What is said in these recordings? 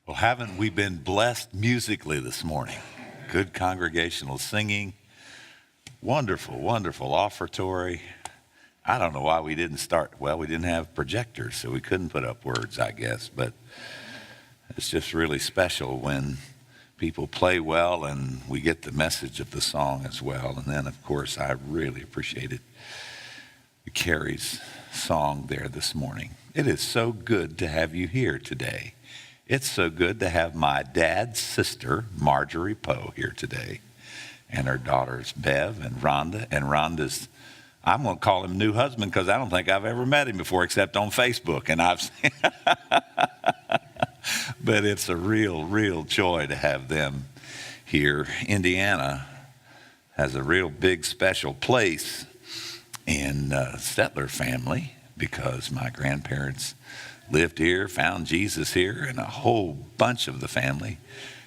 Well, haven't we been blessed musically this morning? Good congregational singing, wonderful, wonderful offertory. I don't know why we didn't start. Well, we didn't have projectors, so we couldn't put up words, I guess. But it's just really special when people play well and we get the message of the song as well. And then, of course, I really appreciated Carrie's song there this morning. It is so good to have you here today. It's so good to have my dad's sister, Marjorie Poe, here today, and her daughters, Bev and Rhonda. And Rhonda's, I'm going to call him new husband because I don't think I've ever met him before except on Facebook. And but it's a real joy to have them here. Indiana has a real big special place in Stetler family because my grandparents lived here, found Jesus here, and a whole bunch of the family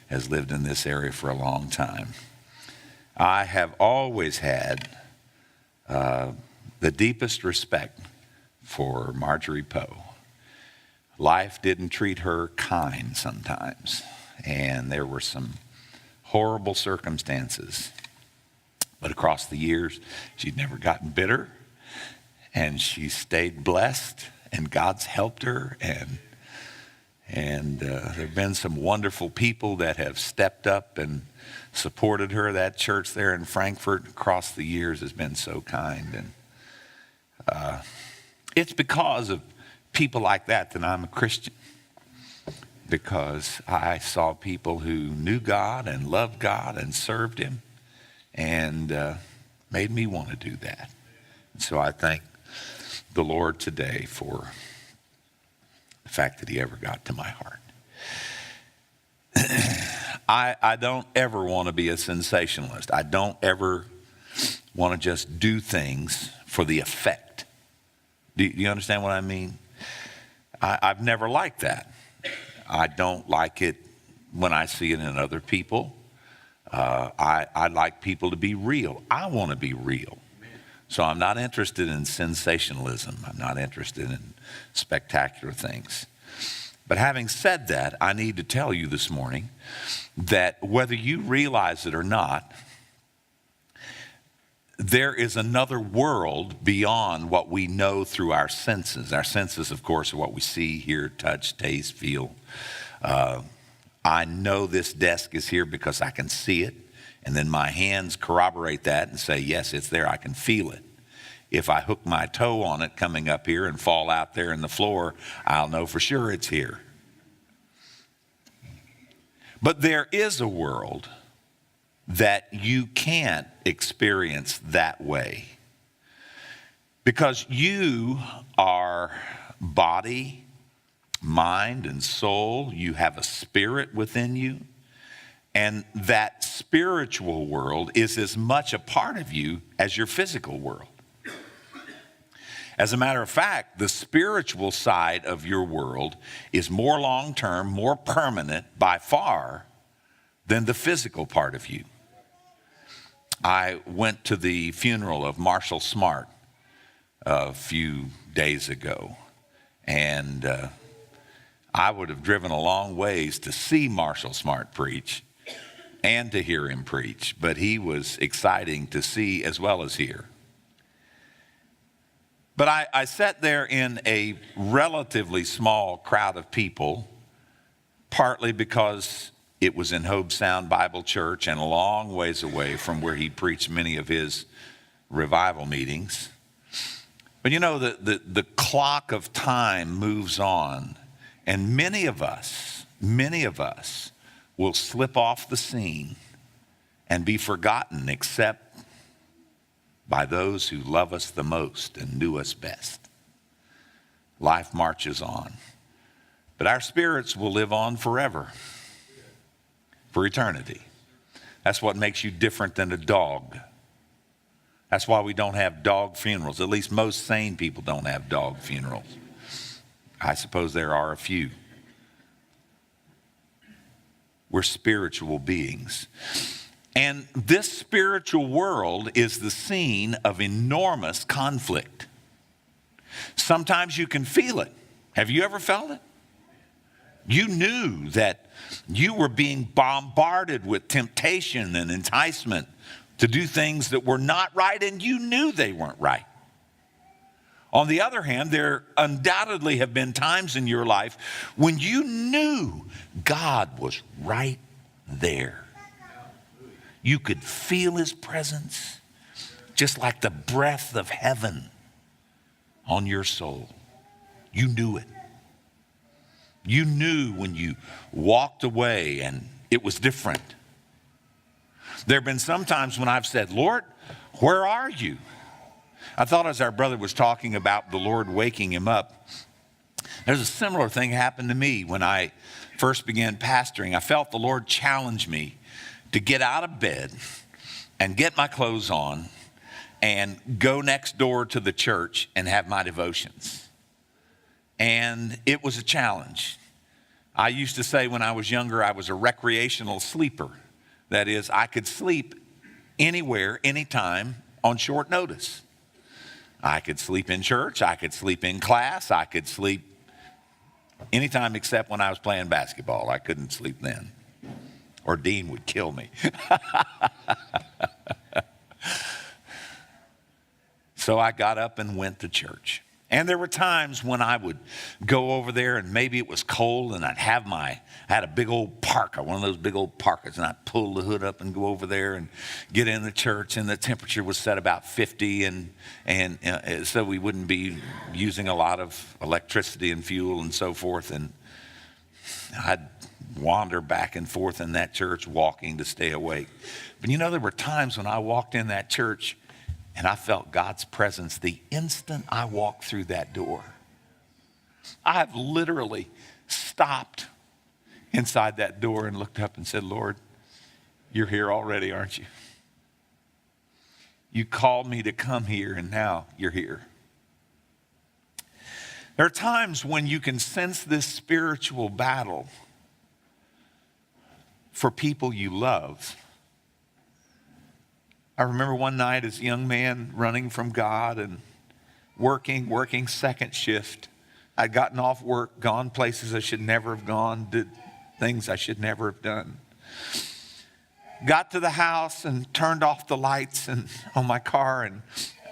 has lived in this area for a long time. I have always had the deepest respect for Marjorie Poe. Life didn't treat her kind sometimes, and there were some horrible circumstances. But across the years, she'd never gotten bitter, and she stayed blessed. And God's helped her, and there have been some wonderful people that have stepped up and supported her. That church there in Frankfurt across the years has been so kind. And it's because of people like that I'm a Christian, because I saw people who knew God and loved God and served Him and made me want to do that. And so I thank the Lord today for the fact that He ever got to my heart. I don't ever want to be a sensationalist. I don't ever want to just do things for the effect. Do you understand what I mean? I've never liked that. I don't like it when I see it in other people. I like people to be real. I want to be real. So I'm not interested in sensationalism. I'm not interested in spectacular things. But having said that, I need to tell you this morning that whether you realize it or not, there is another world beyond what we know through our senses. Our senses, of course, are what we see, hear, touch, taste, feel. I know this desk is here because I can see it. And then my hands corroborate that and say, yes, it's there. I can feel it. If I hook my toe on it coming up here and fall out there in the floor, I'll know for sure it's here. But there is a world that you can't experience that way, because you are body, mind, and soul. You have a spirit within you. And that spiritual world is as much a part of you as your physical world. As a matter of fact, the spiritual side of your world is more long-term, more permanent by far than the physical part of you. I went to the funeral of Marshall Smart a few days ago, and I would have driven a long ways to see Marshall Smart preach and to hear him preach, but he was exciting to see as well as hear. But I sat there in a relatively small crowd of people, partly because it was in Hobe Sound Bible Church and a long ways away from where he preached many of his revival meetings. But you know, the clock of time moves on, and many of us will slip off the scene and be forgotten except by those who love us the most and knew us best. Life marches on. But our spirits will live on forever, for eternity. That's what makes you different than a dog. That's why we don't have dog funerals. At least most sane people don't have dog funerals. I suppose there are a few. We're spiritual beings. And this spiritual world is the scene of enormous conflict. Sometimes you can feel it. Have you ever felt it? You knew that you were being bombarded with temptation and enticement to do things that were not right, and you knew they weren't right. On the other hand, there undoubtedly have been times in your life when you knew God was right there. You could feel his presence, just like the breath of heaven on your soul. You knew it. You knew when you walked away and it was different. There have been some times when I've said, Lord, where are you? I thought as our brother was talking about the Lord waking him up, there's a similar thing happened to me when I first began pastoring. I felt the Lord challenge me to get out of bed and get my clothes on and go next door to the church and have my devotions. And it was a challenge. I used to say when I was younger, I was a recreational sleeper. That is, I could sleep anywhere, anytime, on short notice. I could sleep in church, I could sleep in class, I could sleep anytime except when I was playing basketball. I couldn't sleep then, or Dean would kill me. So I got up and went to church. And there were times when I would go over there and maybe it was cold and I had a big old parka, one of those big old parkas, and I'd pull the hood up and go over there and get in the church, and the temperature was set about 50 and so we wouldn't be using a lot of electricity and fuel and so forth. And I'd wander back and forth in that church walking to stay awake. But there were times when I walked in that church and I felt God's presence the instant I walked through that door. I've literally stopped inside that door and looked up and said, Lord, you're here already, aren't you? You called me to come here and now you're here. There are times when you can sense this spiritual battle for people you love. I remember one night as a young man running from God and working second shift. I'd gotten off work, gone places I should never have gone, did things I should never have done. Got to the house and turned off the lights on my car and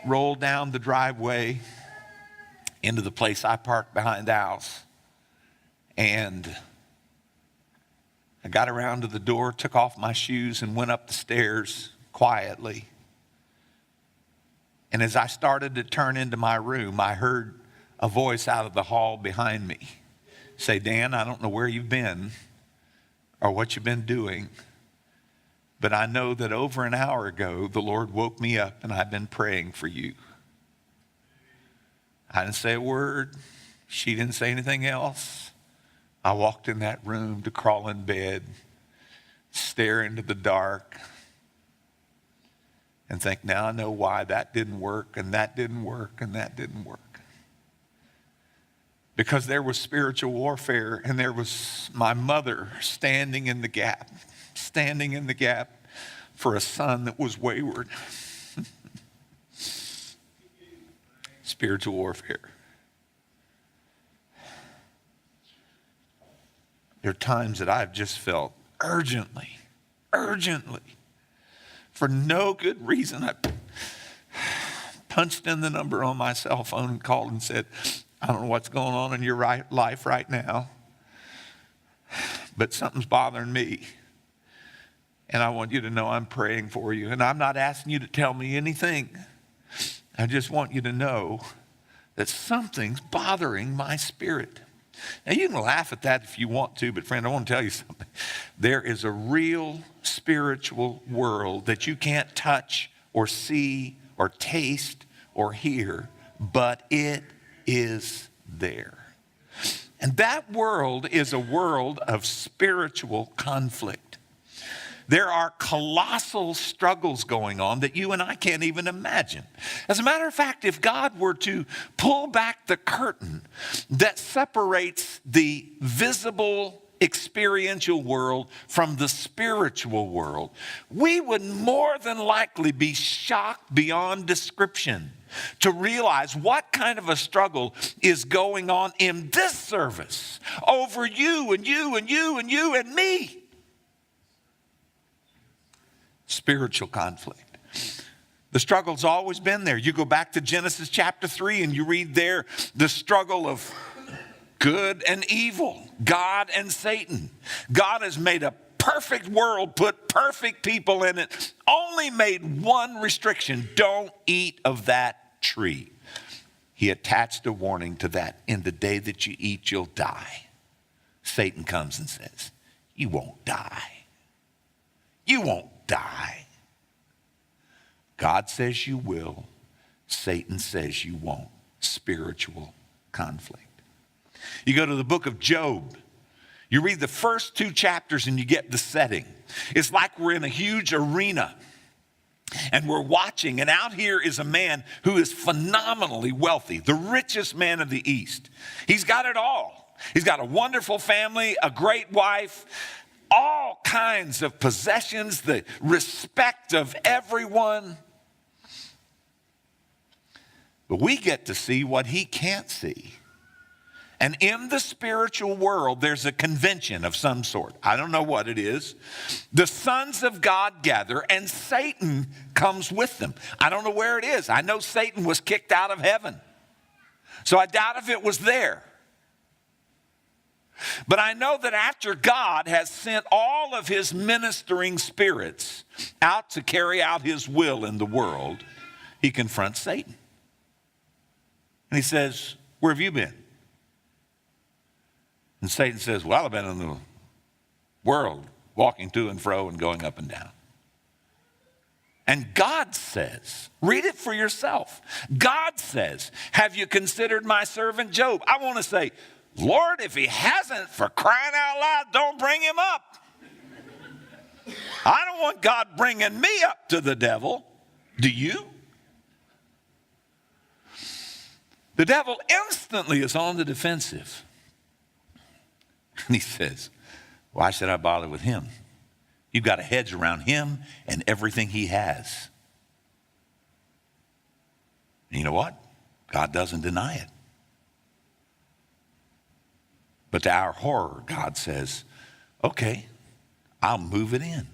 rolled down the driveway into the place I parked behind the house. And I got around to the door, took off my shoes and went up the stairs quietly. And as I started to turn into my room, I heard a voice out of the hall behind me say, Dan, I don't know where you've been or what you've been doing, but I know that over an hour ago, the Lord woke me up and I've been praying for you. I didn't say a word. She didn't say anything else. I walked in that room to crawl in bed, stare into the dark, and think, now I know why that didn't work and that didn't work and that didn't work. Because there was spiritual warfare and there was my mother standing in the gap for a son that was wayward. Spiritual warfare. There are times that I've just felt urgently, for no good reason, I punched in the number on my cell phone and called and said, I don't know what's going on in your life right now, but something's bothering me. And I want you to know I'm praying for you. And I'm not asking you to tell me anything. I just want you to know that something's bothering my spirit. Now, you can laugh at that if you want to, but friend, I want to tell you something. There is a real spiritual world that you can't touch or see or taste or hear, but it is there. And that world is a world of spiritual conflict. There are colossal struggles going on that you and I can't even imagine. As a matter of fact, if God were to pull back the curtain that separates the visible experiential world from the spiritual world, we would more than likely be shocked beyond description to realize what kind of a struggle is going on in this service over you and you and you and you and me. Spiritual conflict. The struggle's always been there. You go back to Genesis chapter 3 and you read there the struggle of good and evil, God and Satan. God has made a perfect world, put perfect people in it, only made one restriction: don't eat of that tree. He attached a warning to that: in the day that you eat, you'll die. Satan comes and says, you won't die. You won't die. God says you will. Satan says you won't. Spiritual conflict. You go to the book of Job. You read the first 2 chapters and you get the setting. It's like we're in a huge arena and we're watching, and out here is a man who is phenomenally wealthy, the richest man of the East. He's got it all. He's got a wonderful family, a great wife, all kinds of possessions, the respect of everyone. But we get to see what he can't see. And in the spiritual world, there's a convention of some sort. I don't know what it is. The sons of God gather, and Satan comes with them. I don't know where it is. I know Satan was kicked out of heaven, so I doubt if it was there. But I know that after God has sent all of his ministering spirits out to carry out his will in the world, he confronts Satan. And he says, where have you been? And Satan says, well, I've been in the world, walking to and fro and going up and down. And God says, read it for yourself. God says, have you considered my servant Job? I want to say, Lord, if he hasn't, for crying out loud, don't bring him up. I don't want God bringing me up to the devil. Do you? The devil instantly is on the defensive. And he says, why should I bother with him? You've got a hedge around him and everything he has. And you know what? God doesn't deny it. But to our horror, God says, okay, I'll move it in.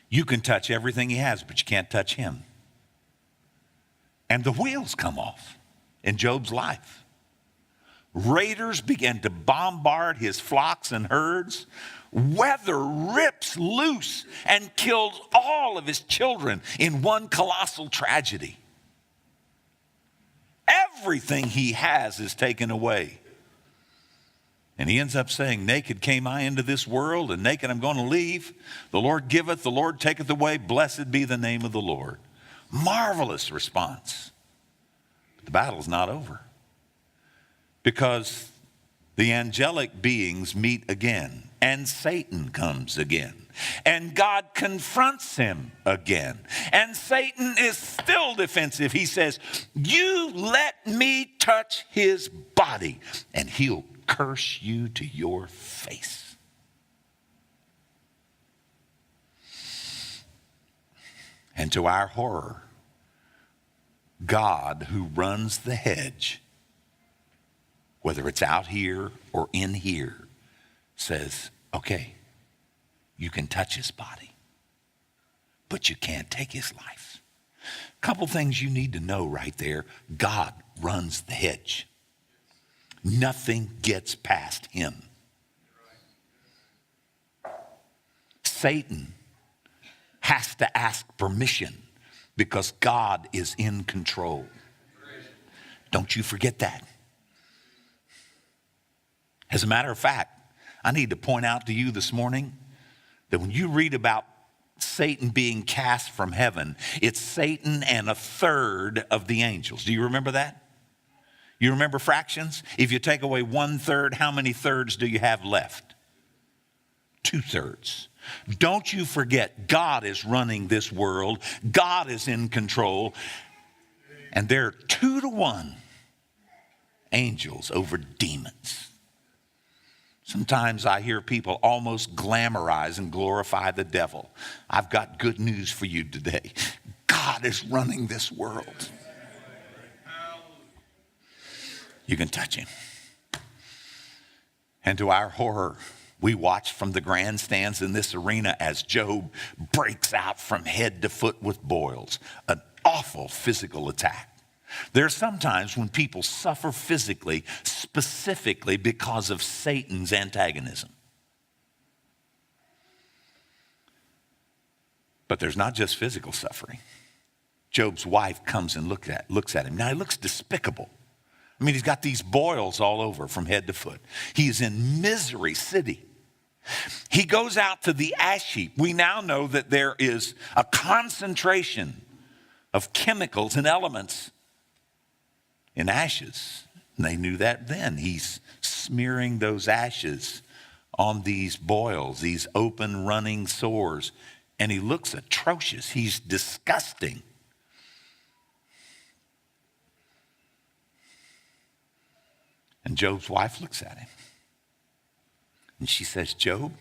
You can touch everything he has, but you can't touch him. And the wheels come off in Job's life. Raiders began to bombard his flocks and herds. Weather rips loose and kills all of his children in one colossal tragedy. Everything he has is taken away. And he ends up saying, naked came I into this world, and naked I'm going to leave. The Lord giveth, the Lord taketh away. Blessed be the name of the Lord. Marvelous response. But the battle's not over. Because the angelic beings meet again, and Satan comes again, and God confronts him again, and Satan is still defensive. He says, you let me touch his body, and he'll curse you to your face. And to our horror, God, who runs the hedge, whether it's out here or in here, says, okay, you can touch his body, but you can't take his life. A couple things you need to know right there. God runs the hedge. Nothing gets past him. Satan has to ask permission because God is in control. Don't you forget that. As a matter of fact, I need to point out to you this morning that when you read about Satan being cast from heaven, it's Satan and a third of the angels. Do you remember that? You remember fractions? If you take away 1/3, how many thirds do you have left? 2/3. Don't you forget, God is running this world. God is in control. And there are 2-to-1 angels over demons. Sometimes I hear people almost glamorize and glorify the devil. I've got good news for you today. God is running this world. You can touch him. And to our horror, we watch from the grandstands in this arena as Job breaks out from head to foot with boils, an awful physical attack. There are some times when people suffer physically, specifically because of Satan's antagonism. But there's not just physical suffering. Job's wife comes and looks at him. Now, he looks despicable. I mean, he's got these boils all over from head to foot. He is in misery city. He goes out to the ash heap. We now know that there is a concentration of chemicals and elements in ashes. And they knew that then. He's smearing those ashes on these boils, these open running sores. And he looks atrocious. He's disgusting. And Job's wife looks at him. And she says, Job,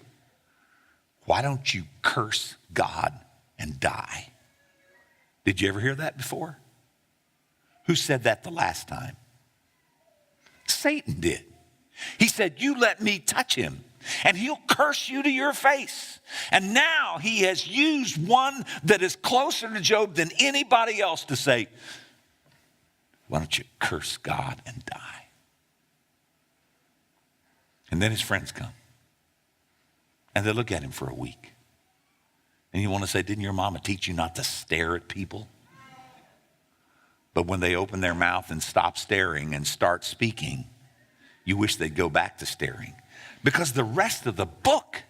why don't you curse God and die? Did you ever hear that before? Who said that the last time? Satan did. He said, you let me touch him and he'll curse you to your face. And now he has used one that is closer to Job than anybody else to say, why don't you curse God and die? And then his friends come. And they look at him for a week. And you want to say, didn't your mama teach you not to stare at people? But when they open their mouth and stop staring and start speaking, you wish they'd go back to staring. Because the rest of the book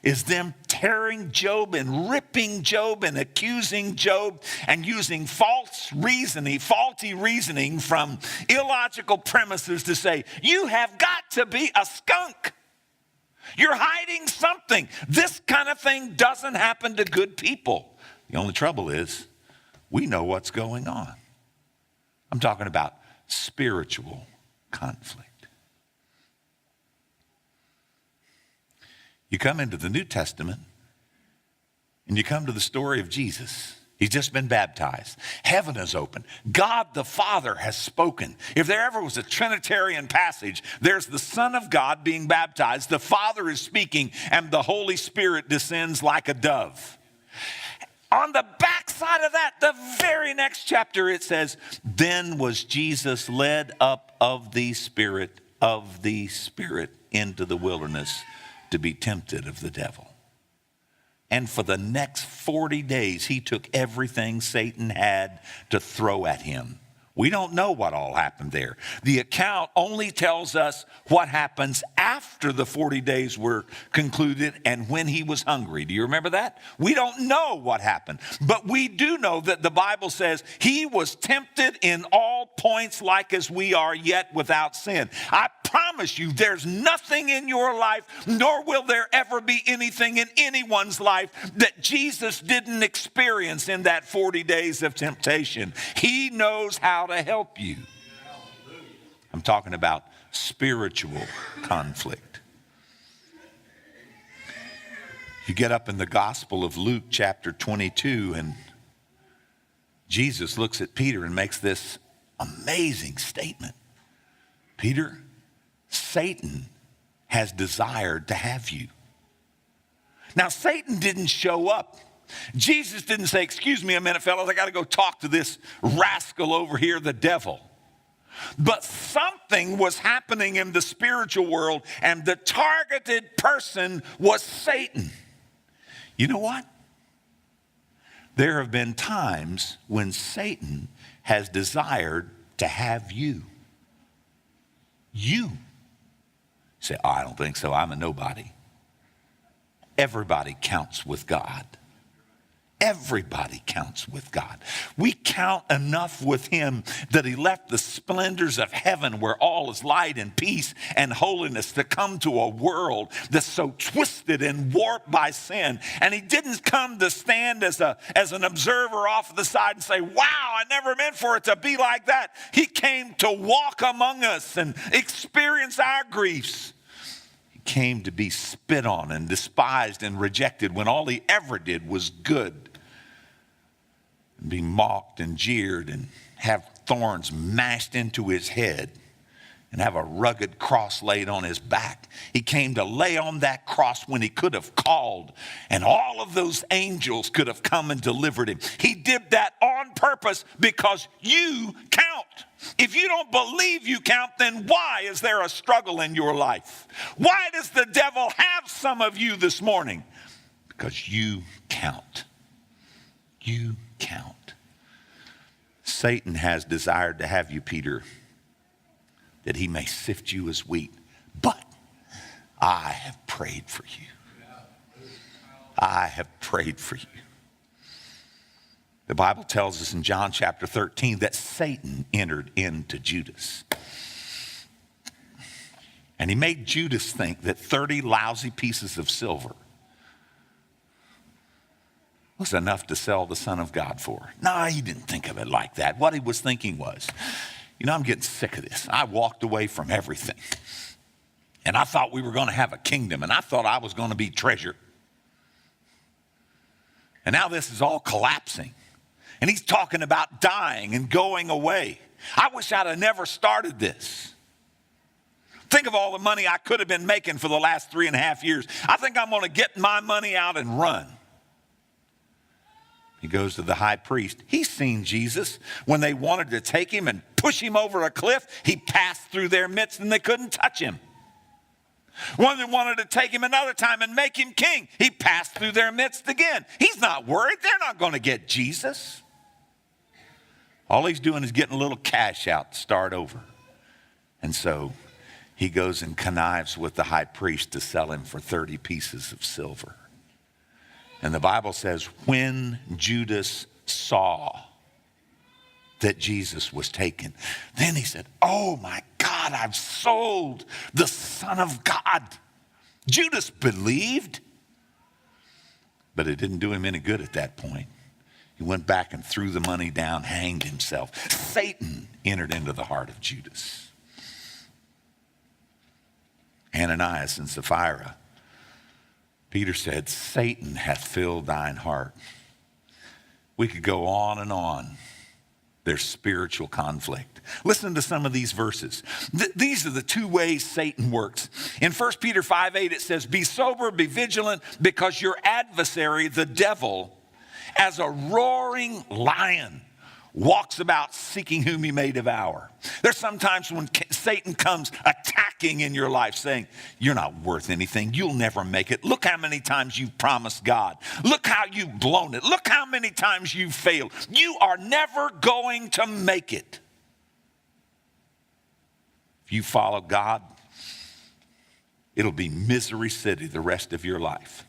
is them tearing Job and ripping Job and accusing Job and using faulty reasoning from illogical premises to say, you have got to be a skunk. You're hiding something. This kind of thing doesn't happen to good people. The only trouble is we know what's going on. I'm talking about spiritual conflict. You come into the New Testament and you come to the story of Jesus. He's just been baptized. Heaven is open. God the Father has spoken. If there ever was a Trinitarian passage, there's the Son of God being baptized. The Father is speaking and the Holy Spirit descends like a dove. On the backside of that, the very next chapter, it says, then was Jesus led up of the Spirit into the wilderness to be tempted of the devil. And for the next 40 days, he took everything Satan had to throw at him. We don't know what all happened there. The account only tells us what happens after the 40 days were concluded and when he was hungry. Do you remember that? We don't know what happened, but we do know that the Bible says he was tempted in all points like as we are, yet without sin. I promise you there's nothing in your life, nor will there ever be anything in anyone's life that Jesus didn't experience in that 40 days of temptation. He knows how to help you. I'm talking about spiritual conflict. You get up in the Gospel of Luke chapter 22 and Jesus looks at Peter and makes this amazing statement. Peter, Satan has desired to have you. Now, Satan didn't show up. Jesus didn't say, excuse me a minute, fellas, I got to go talk to this rascal over here, the devil. But something was happening in the spiritual world, and the targeted person was Satan. You know what? There have been times when Satan has desired to have you. You. Say, oh, I don't think so. I'm a nobody. Everybody counts with God. Everybody counts with God. We count enough with him that he left the splendors of heaven where all is light and peace and holiness to come to a world that's so twisted and warped by sin. And he didn't come to stand as an observer off to the side and say, wow, I never meant for it to be like that. He came to walk among us and experience our griefs. He came to be spit on and despised and rejected when all he ever did was good. be mocked and jeered and have thorns mashed into his head and have a rugged cross laid on his back. He came to lay on that cross when he could have called, and all of those angels could have come and delivered him. He did that on purpose because you count. If you don't believe you count, then why is there a struggle in your life? Why does the devil have some of you this morning? Because you count. You count. Satan has desired to have you, Peter, that he may sift you as wheat. But I have prayed for you. I have prayed for you. The Bible tells us in John chapter 13 that Satan entered into Judas. And he made Judas think that 30 lousy pieces of silver was enough to sell the Son of God for. No, he didn't think of it like that. What he was thinking was, I'm getting sick of this. I walked away from everything. And I thought we were going to have a kingdom. And I thought I was going to be treasured. And now this is all collapsing. And he's talking about dying and going away. I wish I'd have never started this. Think of all the money I could have been making for the last 3.5 years. I think I'm going to get my money out and run. He goes to the high priest. He's seen Jesus. When they wanted to take him and push him over a cliff, he passed through their midst and they couldn't touch him. When they wanted to take him another time and make him king, he passed through their midst again. He's not worried. They're not going to get Jesus. All he's doing is getting a little cash out to start over. And so he goes and connives with the high priest to sell him for 30 pieces of silver. And the Bible says, when Judas saw that Jesus was taken, then he said, oh my God, I've sold the Son of God. Judas believed, but it didn't do him any good at that point. He went back and threw the money down, hanged himself. Satan entered into the heart of Judas. Ananias and Sapphira. Peter said, Satan hath filled thine heart. We could go on and on. There's spiritual conflict. Listen to some of these verses. These are the two ways Satan works. In 1 Peter 5:8, it says, be sober, be vigilant, because your adversary, the devil, as a roaring lion, walks about seeking whom he may devour. There's sometimes when Satan comes attacking in your life saying, you're not worth anything. You'll never make it. Look how many times you've promised God. Look how you've blown it. Look how many times you've failed. You are never going to make it. If you follow God, it'll be misery city the rest of your life.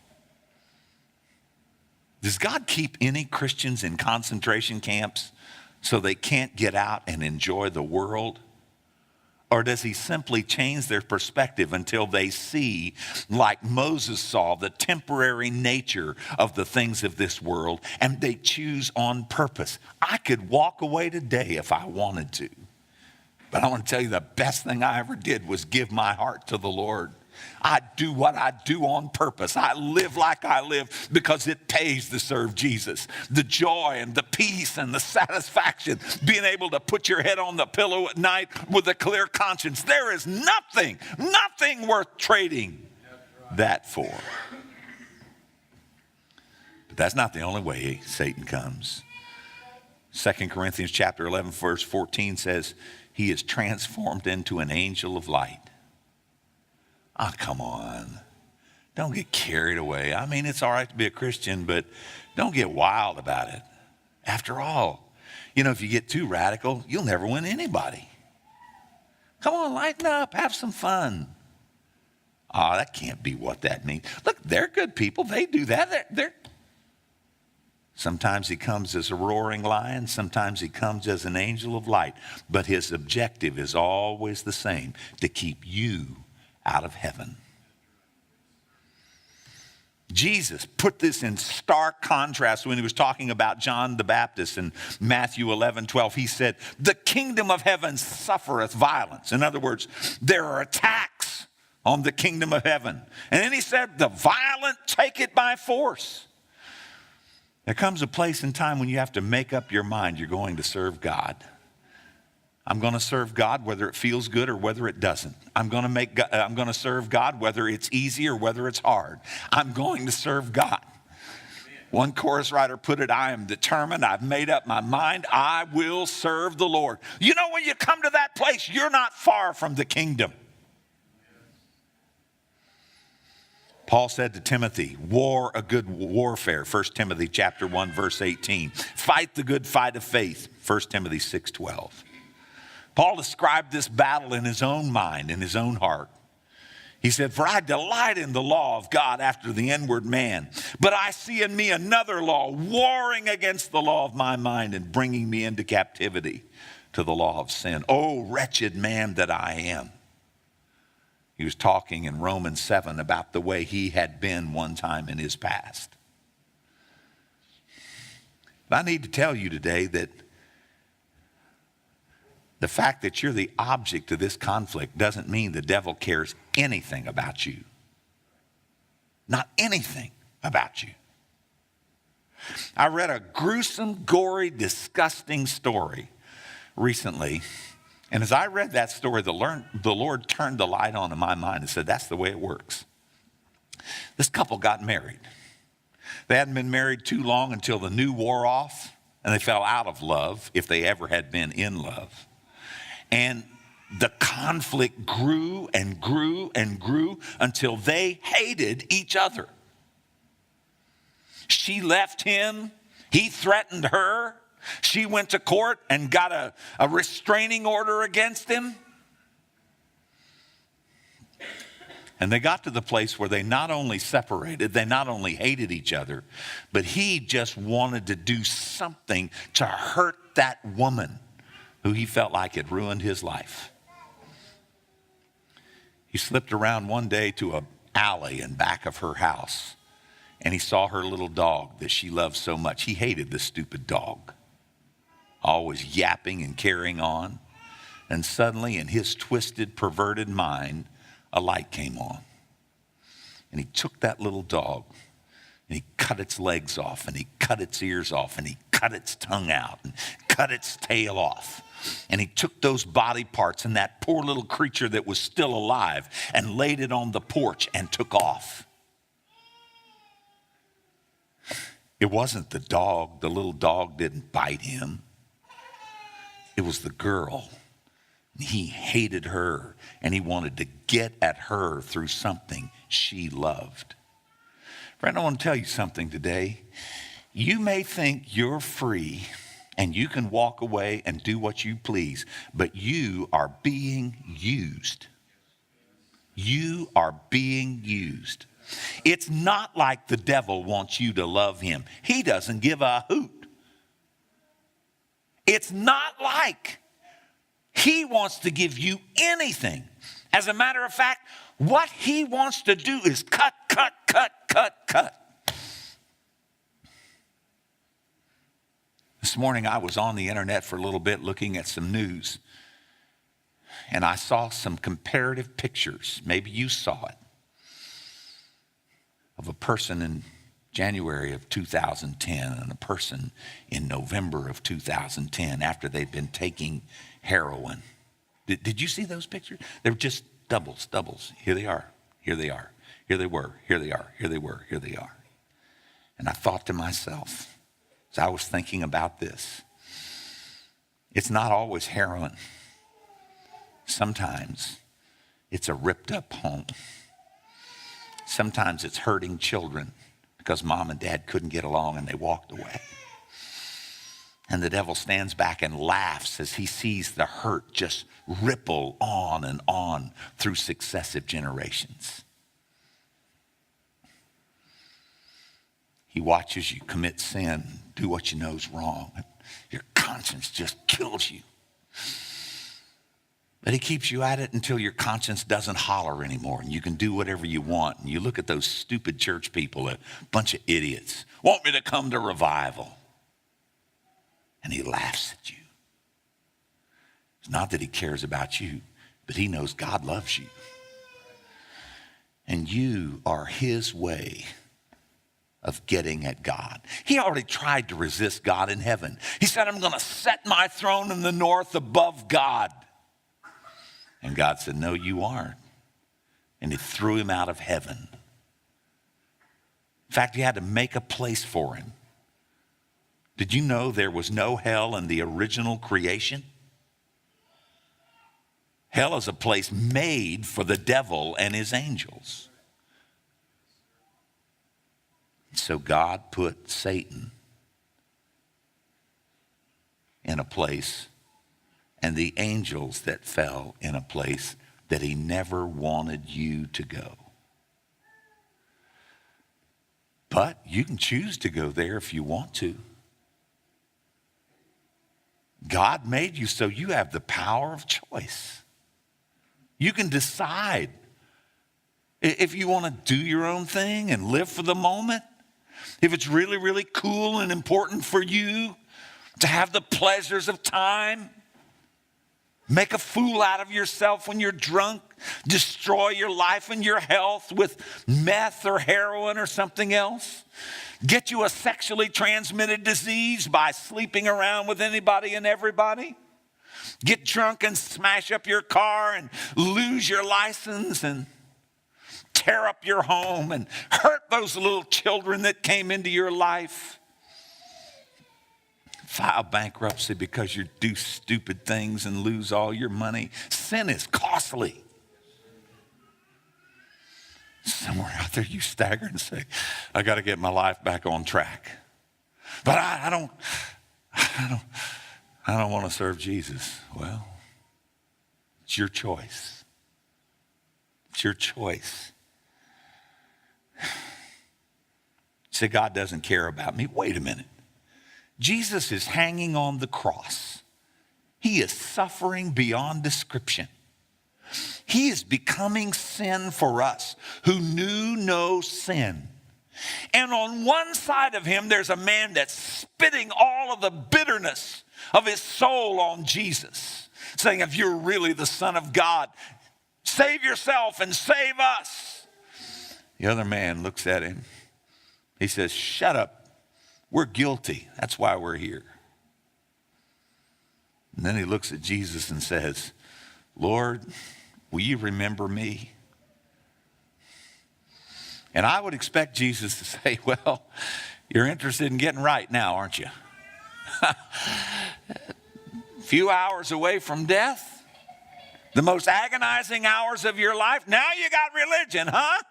Does God keep any Christians in concentration camps so they can't get out and enjoy the world? Or does he simply change their perspective until they see, like Moses saw, the temporary nature of the things of this world, and they choose on purpose? I could walk away today if I wanted to. But I want to tell you, the best thing I ever did was give my heart to the Lord. I do what I do on purpose. I live like I live because it pays to serve Jesus. The joy and the peace and the satisfaction, being able to put your head on the pillow at night with a clear conscience. There is nothing worth trading that for. But that's not the only way Satan comes. 2 Corinthians chapter 11, verse 14 says, he is transformed into an angel of light. Oh, come on. Don't get carried away. I mean, it's all right to be a Christian, but don't get wild about it. After all, if you get too radical, you'll never win anybody. Come on, lighten up. Have some fun. Oh, that can't be what that means. Look, they're good people. They do that. Sometimes he comes as a roaring lion. Sometimes he comes as an angel of light. But his objective is always the same, to keep you out of heaven. Jesus put this in stark contrast when he was talking about John the Baptist in Matthew 11:12. He said, the kingdom of heaven suffereth violence. In other words, there are attacks on the kingdom of heaven. And then he said, the violent take it by force. There comes a place in time when you have to make up your mind you're going to serve God. I'm going to serve God whether it feels good or whether it doesn't. I'm going to serve God whether it's easy or whether it's hard. I'm going to serve God. One chorus writer put it, I am determined. I've made up my mind. I will serve the Lord. You know, when you come to that place, you're not far from the kingdom. Paul said to Timothy, war a good warfare, 1 Timothy chapter 1, verse 18. Fight the good fight of faith, 1 Timothy 6:12. Paul described this battle in his own mind, in his own heart. He said, for I delight in the law of God after the inward man, but I see in me another law, warring against the law of my mind and bringing me into captivity to the law of sin. Oh, wretched man that I am. He was talking in Romans 7 about the way he had been one time in his past. But I need to tell you today that the fact that you're the object of this conflict doesn't mean the devil cares anything about you. Not anything about you. I read a gruesome, gory, disgusting story recently. And as I read that story, the Lord turned the light on in my mind and said, that's the way it works. This couple got married. They hadn't been married too long until the new wore off, and they fell out of love, if they ever had been in love. And the conflict grew and grew and grew until they hated each other. She left him. He threatened her. She went to court and got a restraining order against him. And they got to the place where they not only separated, they not only hated each other, but he just wanted to do something to hurt that woman who he felt like had ruined his life. He slipped around one day to an alley in back of her house, and he saw her little dog that she loved so much. He hated this stupid dog, always yapping and carrying on. And suddenly, in his twisted, perverted mind, a light came on. And he took that little dog, and he cut its legs off, and he cut its ears off, and he cut its tongue out, and cut its tail off. And he took those body parts and that poor little creature that was still alive and laid it on the porch and took off. It wasn't the dog. The little dog didn't bite him. It was the girl. He hated her, and he wanted to get at her through something she loved. Friend, I want to tell you something today. You may think you're free and you can walk away and do what you please, but you are being used. You are being used. It's not like the devil wants you to love him. He doesn't give a hoot. It's not like he wants to give you anything. As a matter of fact, what he wants to do is cut. This morning I was on the internet for a little bit looking at some news, and I saw some comparative pictures. Maybe you saw it, of a person in January of 2010 and a person in November of 2010 after they'd been taking heroin. Did you see those pictures? They were just doubles. Here they are, here they are, here they were, here they are, here they were, here they are. And I thought to myself, as I was thinking about this, it's not always heroin. Sometimes it's a ripped up home. Sometimes it's hurting children because mom and dad couldn't get along and they walked away. And the devil stands back and laughs as he sees the hurt just ripple on and on through successive generations. He watches you commit sin, do what you know is wrong. Your conscience just kills you. But he keeps you at it until your conscience doesn't holler anymore and you can do whatever you want. And you look at those stupid church people, a bunch of idiots, want me to come to revival. And he laughs at you. It's not that he cares about you, but he knows God loves you. And you are his way of getting at God. He already tried to resist God in heaven. He said, I'm going to set my throne in the north above God. And God said, no, you aren't. And he threw him out of heaven. In fact, he had to make a place for him. Did you know there was no hell in the original creation? Hell is a place made for the devil and his angels. So God put Satan in a place, and the angels that fell in a place that he never wanted you to go. But you can choose to go there if you want to. God made you so you have the power of choice. You can decide if you want to do your own thing and live for the moment. If it's really, really cool and important for you to have the pleasures of time, make a fool out of yourself when you're drunk, destroy your life and your health with meth or heroin or something else, get you a sexually transmitted disease by sleeping around with anybody and everybody, get drunk and smash up your car and lose your license and tear up your home and hurt those little children that came into your life. File bankruptcy because you do stupid things and lose all your money. Sin is costly. Somewhere out there you stagger and say, I got to get my life back on track. But I don't want to serve Jesus. Well, it's your choice. It's your choice. Say, God doesn't care about me. Wait a minute. Jesus is hanging on the cross. He is suffering beyond description. He is becoming sin for us who knew no sin. And on one side of him, there's a man that's spitting all of the bitterness of his soul on Jesus, saying, if you're really the Son of God, save yourself and save us. The other man looks at him. He says, shut up. We're guilty. That's why we're here. And then he looks at Jesus and says, Lord, will you remember me? And I would expect Jesus to say, well, you're interested in getting right now, aren't you? A few hours away from death, the most agonizing hours of your life. Now you got religion, huh?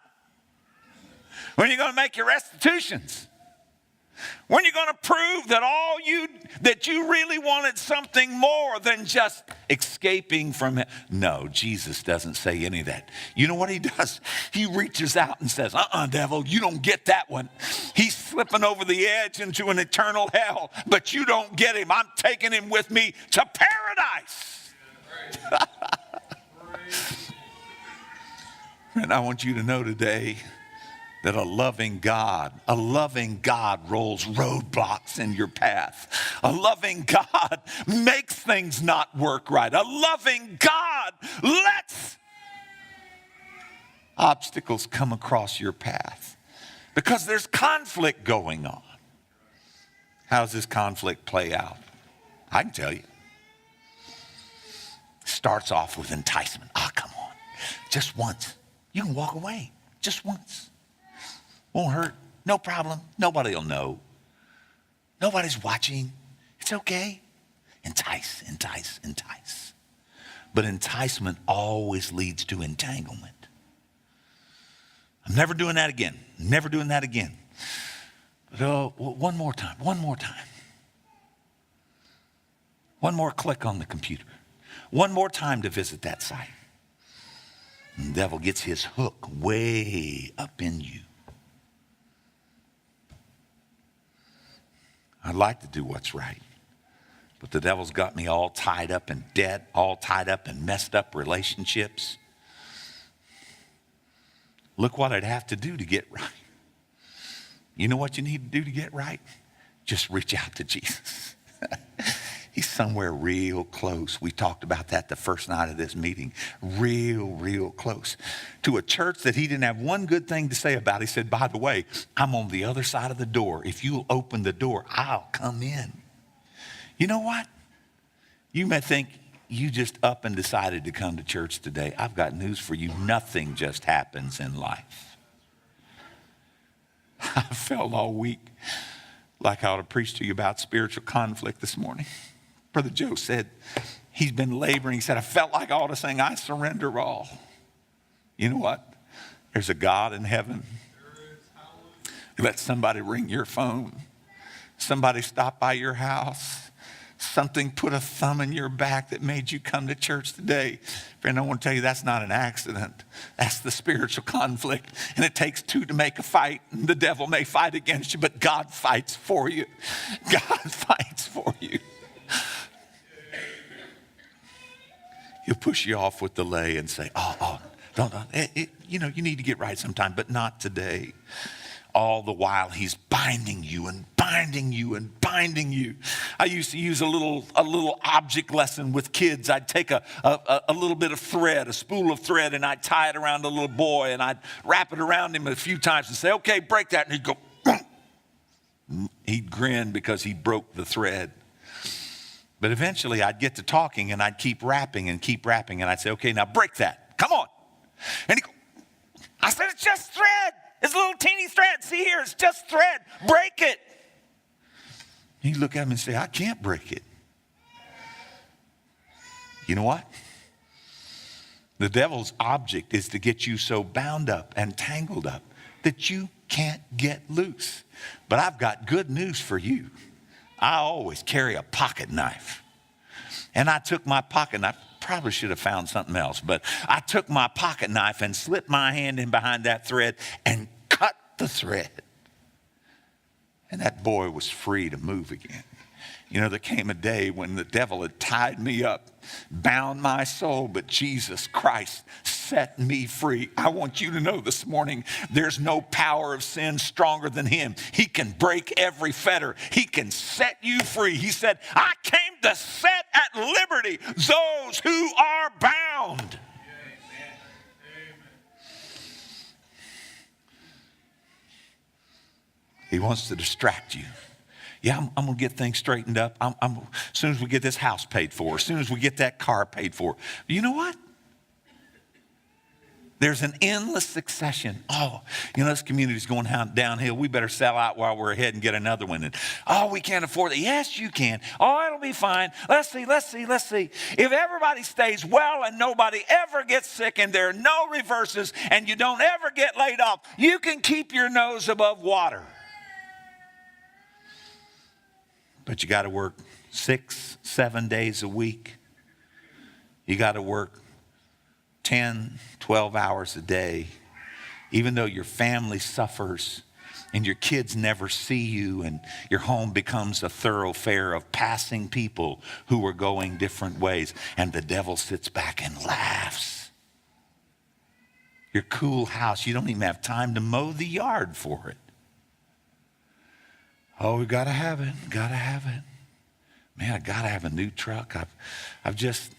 When are you going to make your restitutions? When are you going to prove that you really wanted something more than just escaping from it? No, Jesus doesn't say any of that. You know what he does? He reaches out and says, devil, you don't get that one. He's slipping over the edge into an eternal hell, but you don't get him. I'm taking him with me to paradise. And I want you to know today that a loving God rolls roadblocks in your path. A loving God makes things not work right. A loving God lets obstacles come across your path because there's conflict going on. How does this conflict play out? I can tell you. Starts off with enticement. Come on. Just once. You can walk away. Just once. Won't hurt. No problem. Nobody will know. Nobody's watching. It's okay. Entice, entice, entice. But enticement always leads to entanglement. I'm never doing that again. Never doing that again. But one more time. One more time. One more click on the computer. One more time to visit that site. And the devil gets his hook way up in you. I'd like to do what's right, but the devil's got me all tied up in debt, all tied up in messed up relationships. Look what I'd have to do to get right. You know what you need to do to get right? Just reach out to Jesus. He's somewhere real close. We talked about that the first night of this meeting. Real close to a church that he didn't have one good thing to say about. He said, by the way, I'm on the other side of the door. If you'll open the door, I'll come in. You know what? You may think you just up and decided to come to church today. I've got news for you. Nothing just happens in life. I felt all week like I ought to preach to you about spiritual conflict this morning. Brother Joe said he's been laboring. He said, I felt like I ought to sing, I surrender all. You know what? There's a God in heaven. Let somebody ring your phone. Somebody stop by your house. Something put a thumb in your back that made you come to church today. Friend, I want to tell you that's not an accident. That's the spiritual conflict. And it takes two to make a fight. And the devil may fight against you, but God fights for you. God fights for you. He'll push you off with delay and say, don't. You need to get right sometime, but not today. All the while he's binding you and binding you and binding you. I used to use a little object lesson with kids. I'd take a little bit of thread, a spool of thread, and I'd tie it around a little boy, and I'd wrap it around him a few times and say, okay, break that. And he'd go, he'd grin because he broke the thread. But eventually I'd get to talking and I'd keep rapping. And I'd say, okay, now break that. Come on. And he'd go, I said, it's just thread. It's a little teeny thread. See here, it's just thread. Break it. He'd look at me and say, I can't break it. You know what? The devil's object is to get you so bound up and tangled up that you can't get loose. But I've got good news for you. I always carry a pocket knife. And I took my pocket knife, probably should have found something else, but I took my pocket knife and slipped my hand in behind that thread and cut the thread. And that boy was free to move again. You know, there came a day when the devil had tied me up, bound my soul, but Jesus Christ set me free. I want you to know this morning, there's no power of sin stronger than him. He can break every fetter. He can set you free. He said, I came to set at liberty those who are bound. He wants to distract you. Yeah, I'm going to get things straightened up. As soon as we get this house paid for, as soon as we get that car paid for. You know what? There's an endless succession. This community's going downhill. We better sell out while we're ahead and get another one. And, we can't afford it. Yes, you can. It'll be fine. Let's see. If everybody stays well and nobody ever gets sick and there are no reverses and you don't ever get laid off, you can keep your nose above water. But you got to work 6-7 days a week. You got to work 10, 12 hours a day. Even though your family suffers and your kids never see you and your home becomes a thoroughfare of passing people who are going different ways. And the devil sits back and laughs. Your cool house, you don't even have time to mow the yard for it. We got to have it. Man, I got to have a new truck. I've just,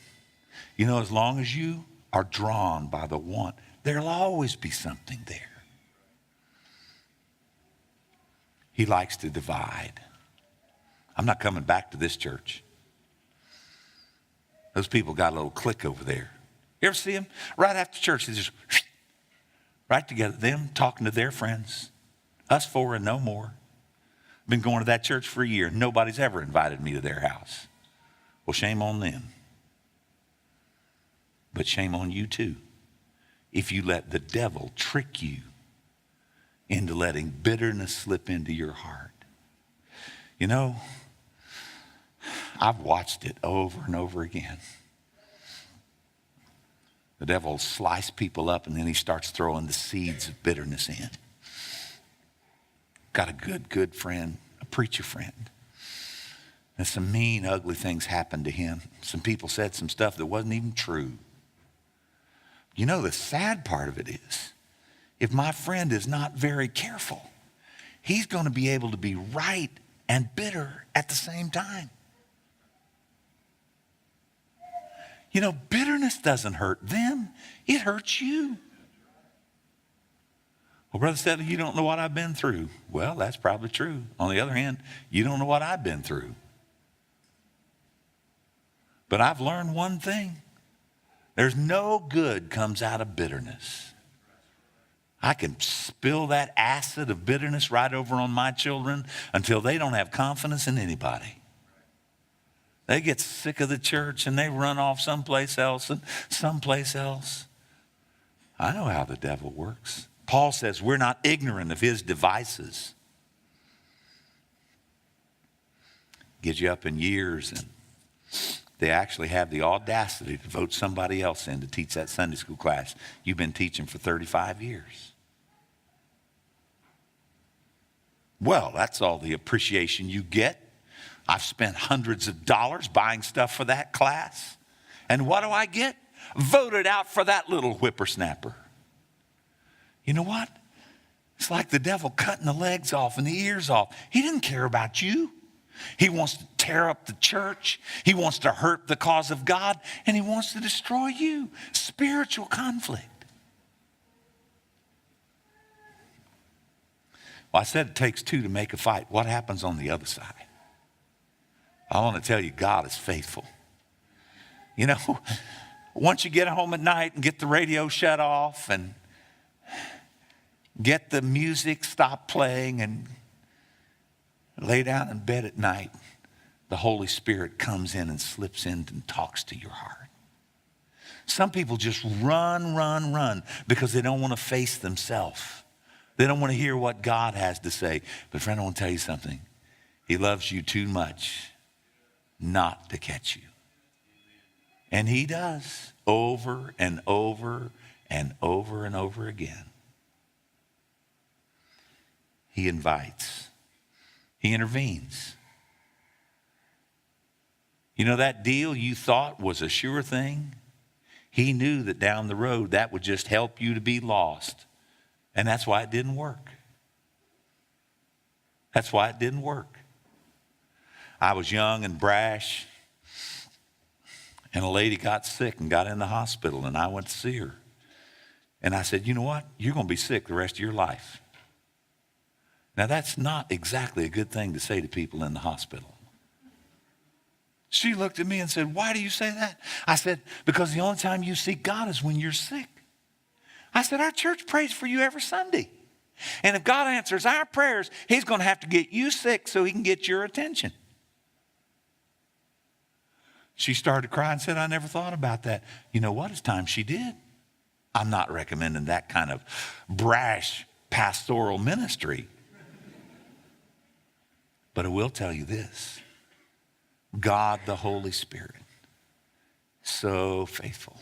as long as you are drawn by the want, there'll always be something there. He likes to divide. I'm not coming back to this church. Those people got a little clique over there. You ever see them? Right after church, they just right together. Them talking to their friends. Us four and no more. Been going to that church for a year. Nobody's ever invited me to their house. Well, shame on them. But shame on you too. If you let the devil trick you into letting bitterness slip into your heart. I've watched it over and over again. The devil will slice people up and then he starts throwing the seeds of bitterness in. Got a good friend, a preacher friend. And some mean, ugly things happened to him. Some people said some stuff that wasn't even true. The sad part of it is, if my friend is not very careful, he's going to be able to be right and bitter at the same time. You know, bitterness doesn't hurt them. It hurts you. Well, Brother Stetler, you don't know what I've been through. Well, that's probably true. On the other hand, you don't know what I've been through. But I've learned one thing. There's no good comes out of bitterness. I can spill that acid of bitterness right over on my children until they don't have confidence in anybody. They get sick of the church and they run off someplace else and someplace else. I know how the devil works. Paul says we're not ignorant of his devices. Get you up in years, and they actually have the audacity to vote somebody else in to teach that Sunday school class you've been teaching for 35 years. Well, that's all the appreciation you get. I've spent hundreds of dollars buying stuff for that class. And what do I get? Voted out for that little whippersnapper. You know what? It's like the devil cutting the legs off and the ears off. He didn't care about you. He wants to tear up the church. He wants to hurt the cause of God. And he wants to destroy you. Spiritual conflict. Well, I said it takes two to make a fight. What happens on the other side? I want to tell you, God is faithful. You know, once you get home at night and get the radio shut off and get the music stopped playing and lay down in bed at night, the Holy Spirit comes in and slips in and talks to your heart. Some people just run because they don't want to face themselves. They don't want to hear what God has to say. But friend, I want to tell you something. He loves you too much not to catch you. And he does over and over and over and over again. He invites. He intervenes. You know, that deal you thought was a sure thing? He knew that down the road that would just help you to be lost. And that's why it didn't work. That's why it didn't work. I was young and brash, and a lady got sick and got in the hospital, and I went to see her. And I said, you know what? You're going to be sick the rest of your life. Now, that's not exactly a good thing to say to people in the hospital. She looked at me and said, why do you say that? I said, because the only time you see God is when you're sick. I said, our church prays for you every Sunday. And if God answers our prayers, he's going to have to get you sick so he can get your attention. She started to cry and said, I never thought about that. You know what? It's time she did. I'm not recommending that kind of brash pastoral ministry. But I will tell you this. God, the Holy Spirit, so faithful.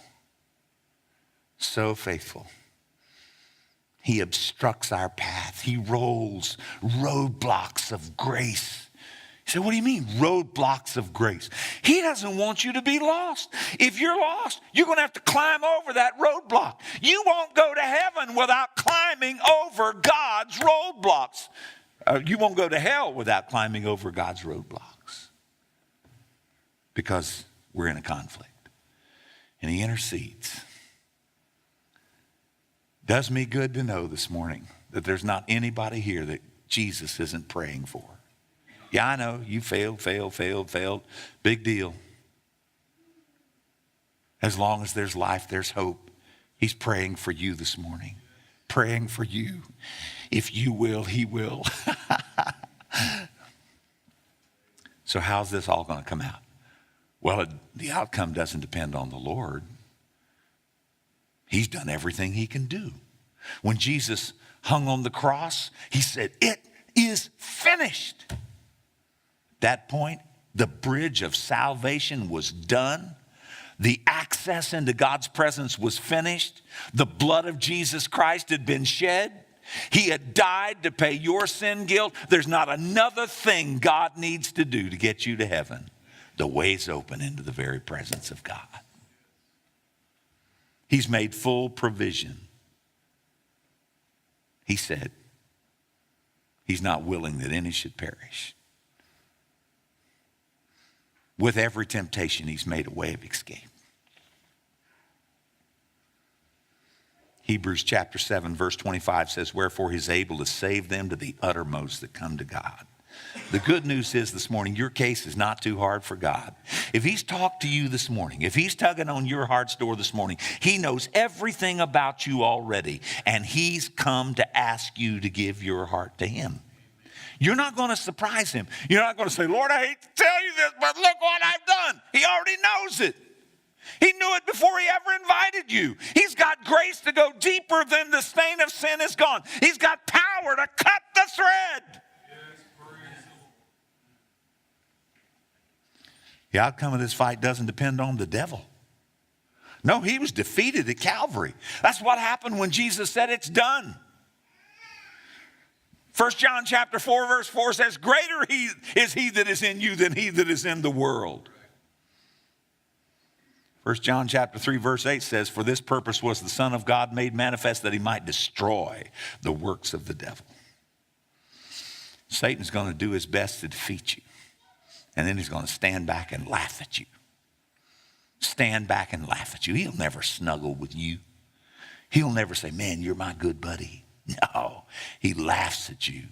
So faithful. He obstructs our path. He rolls roadblocks of grace. You say, what do you mean, roadblocks of grace? He doesn't want you to be lost. If you're lost, you're going to have to climb over that roadblock. You won't go to heaven without climbing over God's roadblocks. You won't go to hell without climbing over God's roadblocks. Because we're in a conflict. And he intercedes. Does me good to know this morning that there's not anybody here that Jesus isn't praying for. Yeah, I know, you failed. Big deal. As long as there's life, there's hope. He's praying for you this morning. Praying for you. If you will, he will. So how's this all going to come out? Well, the outcome doesn't depend on the Lord. He's done everything he can do. When Jesus hung on the cross, he said, it is finished. At that point, the bridge of salvation was done. The access into God's presence was finished. The blood of Jesus Christ had been shed. He had died to pay your sin guilt. There's not another thing God needs to do to get you to heaven. The way's open into the very presence of God. He's made full provision. He said, he's not willing that any should perish. With every temptation, he's made a way of escape. Hebrews chapter 7, verse 25 says, wherefore he's able to save them to the uttermost that come to God. The good news is this morning, your case is not too hard for God. If he's talked to you this morning, if he's tugging on your heart's door this morning, he knows everything about you already, and he's come to ask you to give your heart to him. You're not going to surprise him. You're not going to say, Lord, I hate to tell you this, but look what I've done. He already knows it. He knew it before he ever invited you. He's got grace to go deeper than the stain of sin is gone. He's got power to cut the thread. The outcome of this fight doesn't depend on the devil. No, he was defeated at Calvary. That's what happened when Jesus said it's done. 1 John chapter 4, verse 4 says, greater is he that is in you than he that is in the world. 1 John chapter 3, verse 8 says, for this purpose was the Son of God made manifest, that he might destroy the works of the devil. Satan's going to do his best to defeat you. And then he's going to stand back and laugh at you. Stand back and laugh at you. He'll never snuggle with you. He'll never say, man, you're my good buddy. No, he laughs at you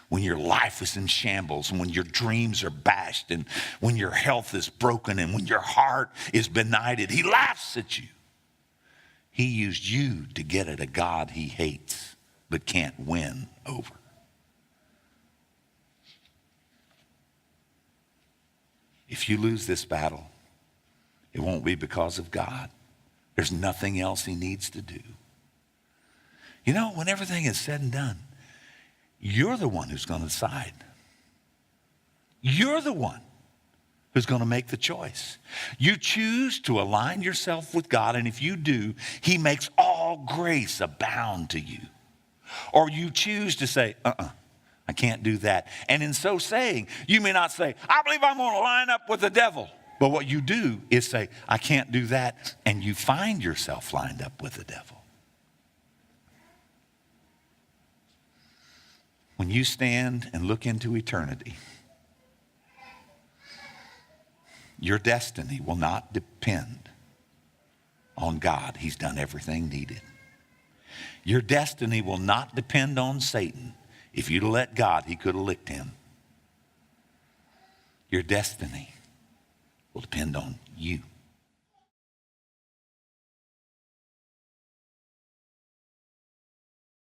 when your life is in shambles, and when your dreams are bashed, and when your health is broken, and when your heart is benighted. He laughs at you. He used you to get at a God he hates but can't win over. If you lose this battle, it won't be because of God. There's nothing else he needs to do. You know, when everything is said and done, you're the one who's going to decide. You're the one who's going to make the choice. You choose to align yourself with God, and if you do, he makes all grace abound to you. Or you choose to say, I can't do that. And in so saying, you may not say, I believe I'm going to line up with the devil. But what you do is say, I can't do that. And you find yourself lined up with the devil. When you stand and look into eternity, your destiny will not depend on God. He's done everything needed. Your destiny will not depend on Satan. If you'd have let God, he could have licked him. Your destiny will depend on you.